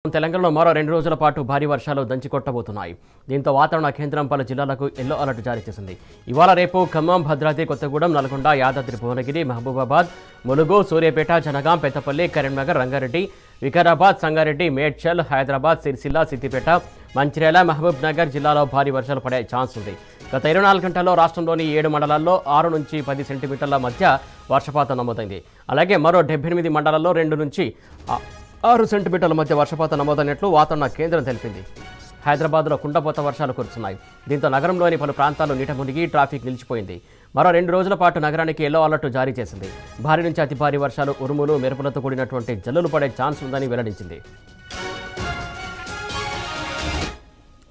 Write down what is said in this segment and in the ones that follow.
తెలంగాణలో మరో 2 రోజుల పాటు భారీ వర్షాలు దంచికొట్టబోతున్నాయి. దీంతో వాతావరణ కేంద్రం పలు జిల్లాలకు ఎల్లో అలర్ట్ జారీ చేసింది. ఇవాళ రేపు ఖమ్మం, భద్రాద్రి కొత్తగూడెం, నల్గొండ, యాదాద్రి భువనగిరి, మహబూబాబాద్, ములుగు, సూర్యాపేట, జనగాం, పెద్దపల్లి, కరీంనగర్, రంగారెడ్డి, వికారాబాద్, సంగారెడ్డి, మేడ్చల్, హైదరాబాద్, సిరిసిల్ల, సిద్దిపేట, మంచిర్యాల, మహబూబ్ నగర్ జిల్లాలో భారీ వర్షాలు పడే ఛాన్స్ ఉంది. గత 24 గంటల్లో రాష్ట్రంలోని 7 మండలాల్లో 6 నుంచి 10 సెంటీమీటర్ల మధ్య వర్షపాతం నమోదైంది. అలాగే మరో 78 మండలాల్లో 2 నుంచి 6 సెంటీమీటర్ల మధ్య వర్షపాతం నమోదైనట్లు వాతావరణ కేంద్రం తెలిపింది. హైదరాబాద్లో కుండపోత వర్షాలు కురుస్తున్నాయి. దీంతో నగరంలోని పలు ప్రాంతాల్లో నీట మునిగి ట్రాఫిక్ నిలిచిపోయింది. మరో 2 రోజుల పాటు నగరానికి ఎల్లో అలర్ట్ జారీ చేసింది. భారీ నుంచి అతి భారీ వర్షాలు, ఉరుములు, మెరుపులతో కూడినటువంటి జల్లులు పడే ఛాన్స్ ఉందని వెల్లడించింది.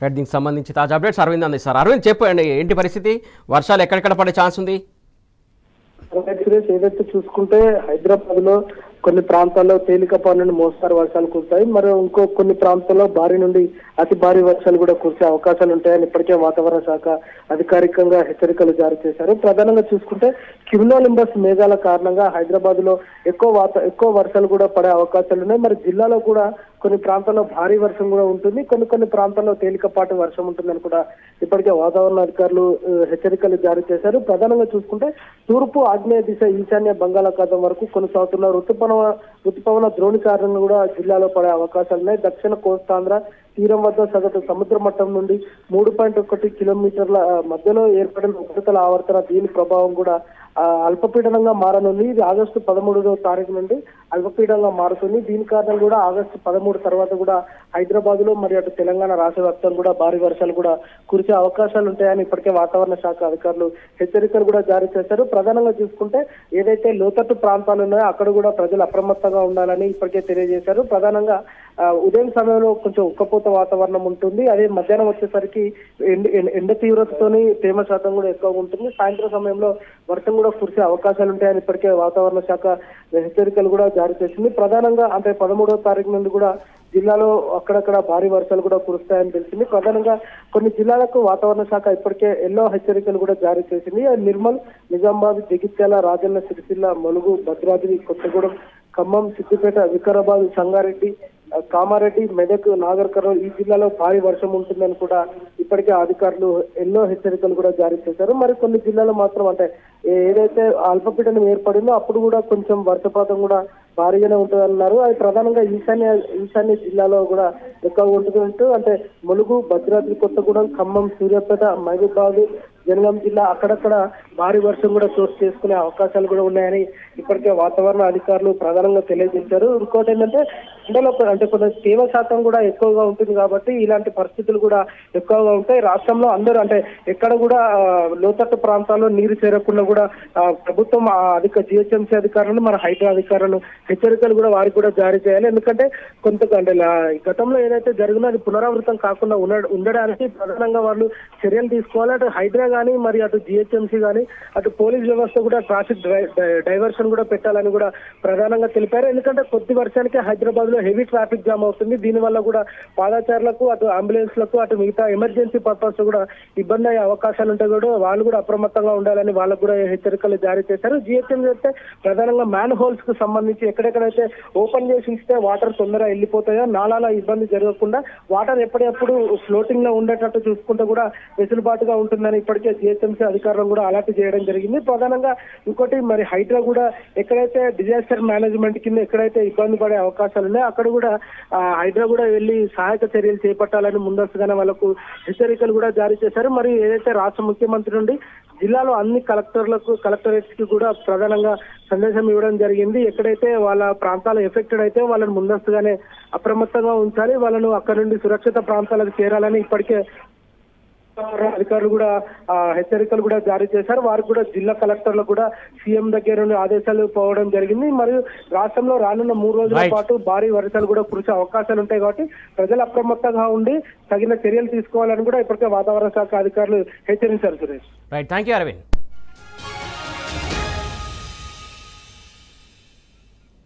దీనికి సంబంధించి తాజా అప్డేట్స్ అరవింద్ అందిస్తారు. అరవింద్, చెప్పండి, ఏంటి పరిస్థితి? వర్షాలు ఎక్కడెక్కడ పడే ఛాన్స్ ఉంది? ఏదైతే చూసుకుంటే హైదరాబాద్ లో కొన్ని ప్రాంతాల్లో తేలికపాటి నుండి మోస్తారు వర్షాలు కురుస్తాయి. మరి ఇంకో కొన్ని ప్రాంతాల్లో భారీ నుండి అతి భారీ వర్షాలు కూడా కురిసే అవకాశాలు ఉంటాయని ఇప్పటికే వాతావరణ శాఖ అధికారికంగా హెచ్చరికలు జారీ చేశారు. ప్రధానంగా చూసుకుంటే క్యూములోనింబస్ మేఘాల కారణంగా హైదరాబాద్ లో ఎక్కువ వర్షాలు కూడా పడే అవకాశాలు ఉన్నాయి. మరి జిల్లాలో కూడా కొన్ని ప్రాంతాల్లో భారీ వర్షం కూడా ఉంటుంది, కొన్ని ప్రాంతాల్లో తేలికపాటి వర్షం ఉంటుందని కూడా ఇప్పటికే వాతావరణ అధికారులు హెచ్చరికలు జారీ చేశారు. ప్రధానంగా చూసుకుంటే తూర్పు, ఆగ్నేయ దిశ, ఈశాన్య బంగాళాఖాతం వరకు కొనసాగుతున్న ఋతుపవన ద్రోణి కారణంగా కూడా జిల్లాలో పడే అవకాశాలు ఉన్నాయి. దక్షిణ కోస్తాంధ్ర తీరం వద్ద సగటు సముద్ర మట్టం నుండి 3.1 కిలోమీటర్ల మధ్యలో ఏర్పడిన ఉపరితల ఆవర్తన, దీని ప్రభావం కూడా అల్పపీడనంగా మారనుంది. ఇది ఆగస్టు 13వ తారీఖు నుండి అల్పపీడనంగా మారుతుంది. దీని కారణంగా కూడా ఆగస్టు 13 తర్వాత కూడా హైదరాబాద్ లో మరియు అటు తెలంగాణ రాష్ట్ర వ్యాప్తంగా కూడా భారీ వర్షాలు కూడా కురిసే అవకాశాలు ఉంటాయని ఇప్పటికే వాతావరణ శాఖ అధికారులు హెచ్చరికలు కూడా జారీ చేశారు. ప్రధానంగా చూసుకుంటే ఏదైతే లోతట్టు ప్రాంతాలు ఉన్నాయో అక్కడ కూడా ప్రజలు అప్రమత్తంగా ఉండాలని ఇప్పటికే తెలియజేశారు. ప్రధానంగా ఉదయం సమయంలో కొంచెం ఉక్కపోత వాతావరణం ఉంటుంది. అదే మధ్యాహ్నం వచ్చేసరికి ఎండ తీవ్రతతోని తేమ శాతం కూడా ఎక్కువగా ఉంటుంది. సాయంత్రం సమయంలో వర్షం కూడా కురిసే అవకాశాలు ఉంటాయని ఇప్పటికే వాతావరణ శాఖ హెచ్చరికలు కూడా జారీ చేసింది. ప్రధానంగా అంటే 13వ తారీఖు నుండి కూడా జిల్లాలో అక్కడక్కడ భారీ వర్షాలు కూడా కురుస్తాయని తెలిసింది. ప్రధానంగా కొన్ని జిల్లాలకు వాతావరణ శాఖ ఇప్పటికే ఎల్లో హెచ్చరికలు కూడా జారీ చేసింది. నిర్మల్, నిజామాబాద్, జగిత్యాల, రాజన్న సిరిసిల్ల, ములుగు, భద్రాద్రి కొత్తగూడెం, ఖమ్మం, సిద్దిపేట, వికారాబాద్, సంగారెడ్డి, కామారెడ్డి, మెదక్, నాగర్ కర్నూలు ఈ జిల్లాలో భారీ వర్షం ఉంటుందని కూడా ఇప్పటికే అధికారులు ఎన్నో హెచ్చరికలు కూడా జారీ చేశారు. మరి కొన్ని జిల్లాలో మాత్రం అంటే ఏదైతే అల్పపీడనం ఏర్పడిందో అప్పుడు కూడా కొంచెం వర్షపాతం కూడా భారీగానే ఉంటుందన్నారు. అది ప్రధానంగా ఈశాన్య జిల్లాలో కూడా ఎక్కువగా ఉంటుందంటూ అంటే ములుగు, భద్రాద్రి కొత్తగూడెం, ఖమ్మం, సూర్యాపేట, మహబూబాబాద్, జనగాం జిల్లా అక్కడక్కడ భారీ వర్షం కూడా చోటు చేసుకునే అవకాశాలు కూడా ఉన్నాయని ఇప్పటికే వాతావరణ అధికారులు ప్రధానంగా తెలియజేశారు. ఇంకోటి ఏంటంటే ఎండలో అంటే కొంచెం తేమ శాతం కూడా ఎక్కువగా ఉంటుంది కాబట్టి ఇలాంటి పరిస్థితులు కూడా ఎక్కువగా ఉంటాయి. రాష్ట్రంలో అందరూ అంటే ఎక్కడ కూడా లోతట్టు ప్రాంతాల్లో నీరు చేరకుండా కూడా ప్రభుత్వం జిహెచ్ఎంసీ అధికారులు, మన హైడ్రా అధికారులు హెచ్చరికలు కూడా వారికి కూడా జారీ చేయాలి. ఎందుకంటే అంటే గతంలో ఏదైతే జరిగినా అది పునరావృతం కాకుండా ఉండడానికి ప్రధానంగా వాళ్ళు చర్యలు తీసుకోవాలి. అటు హైడ్రా కానీ మరి అటు జిహెచ్ఎంసీ కానీ అటు పోలీస్ వ్యవస్థ కూడా ట్రాఫిక్ డైవర్షన్ కూడా పెట్టాలని కూడా ప్రధానంగా తెలిపారు. ఎందుకంటే కొద్ది వర్షానికి హైదరాబాద్ లో హెవీ ట్రాఫిక్ జామ్ అవుతుంది. దీనివల్ల కూడా పాదచారులకు, అటు అంబులెన్స్ లకు, అటు మిగతా ఎమర్జెన్సీ పర్పస్ కూడా ఇబ్బంది అయ్యే అవకాశాలు ఉంటాయి కూడా వాళ్ళు కూడా అప్రమత్తంగా ఉండాలని వాళ్ళకు కూడా హెచ్చరికలు జారీ చేశారు. జిహెచ్ఎంసీ అయితే ప్రధానంగా మ్యాన్ హోల్స్ కు సంబంధించి ఎక్కడెక్కడైతే ఓపెన్ చేసి ఇస్తే వాటర్ తొందరగా వెళ్ళిపోతాయో, నాలాల ఇబ్బంది జరగకుండా వాటర్ ఎప్పటికప్పుడు ఫ్లోటింగ్ లో ఉండేటట్టు చూసుకుంటే కూడా వెసులుబాటుగా ఉంటుందని ఇప్పటికే జిహెచ్ఎంసీ అధికారులను కూడా అలర్ట్ చేయడం జరిగింది. ప్రధానంగా ఇంకోటి మరి హైడ్రా కూడా ఎక్కడైతే డిజాస్టర్ మేనేజ్మెంట్ కింద ఎక్కడైతే ఇబ్బంది పడే అవకాశాలు ఉన్నాయో అక్కడ కూడా హైడ్రా కూడా వెళ్లి సహాయక చర్యలు చేపట్టాలని ముందస్తుగానే వాళ్ళకు హెచ్చరికలు కూడా జారీ చేశారు. మరి ఏదైతే రాష్ట్ర ముఖ్యమంత్రి నుండి జిల్లాలో అన్ని కలెక్టరేట్స్ కి కూడా ప్రధానంగా సందేశం ఇవ్వడం జరిగింది. ఎక్కడైతే వాళ్ళ ప్రాంతాలు ఎఫెక్టెడ్ అయితే వాళ్ళని ముందస్తుగానే అప్రమత్తంగా ఉంచాలి, వాళ్ళను అక్కడ నుండి సురక్షిత ప్రాంతాలకు చేరాలని ఇప్పటికే అధికారులు కూడా హెచ్చరికలు కూడా జారీ చేశారు. వారికి కూడా జిల్లా కలెక్టర్లకు కూడా సీఎం దగ్గర నుండి ఆదేశాలు పోవడం జరిగింది. మరియు రాష్ట్రంలో రానున్న 3 రోజుల పాటు భారీ వర్షాలు కూడా కురిసే అవకాశాలు ఉంటాయి కాబట్టి ప్రజలు అప్రమత్తంగా ఉండి తగిన చర్యలు తీసుకోవాలని కూడా ఇప్పటికే వాతావరణ శాఖ అధికారులు హెచ్చరించారు. Suresh, right, thank you Arvind.